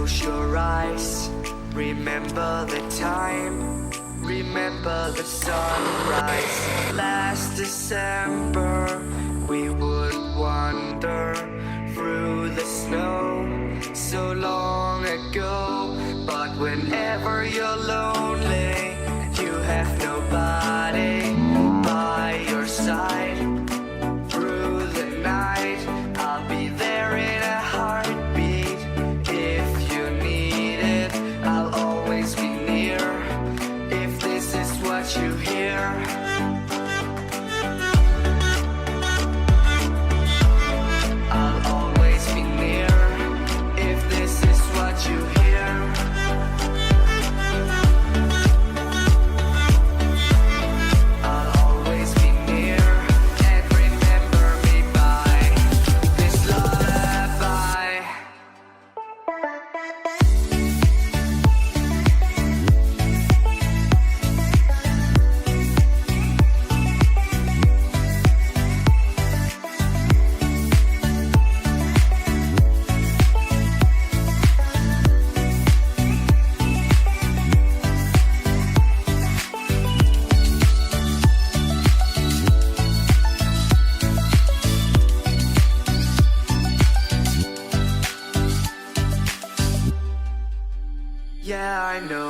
Close your eyes, remember the time, remember the sunrise. Last December, we would wander through the snow so long ago. But whenever you're lonely, you have nobody by your side. Through the night, I'll be there in a heartbeat. If you need it, I'll always be near. If this is what you hear, I'll always be near. If this is what you hear, I'll always be near. And remember me by this lullaby. Yeah, I know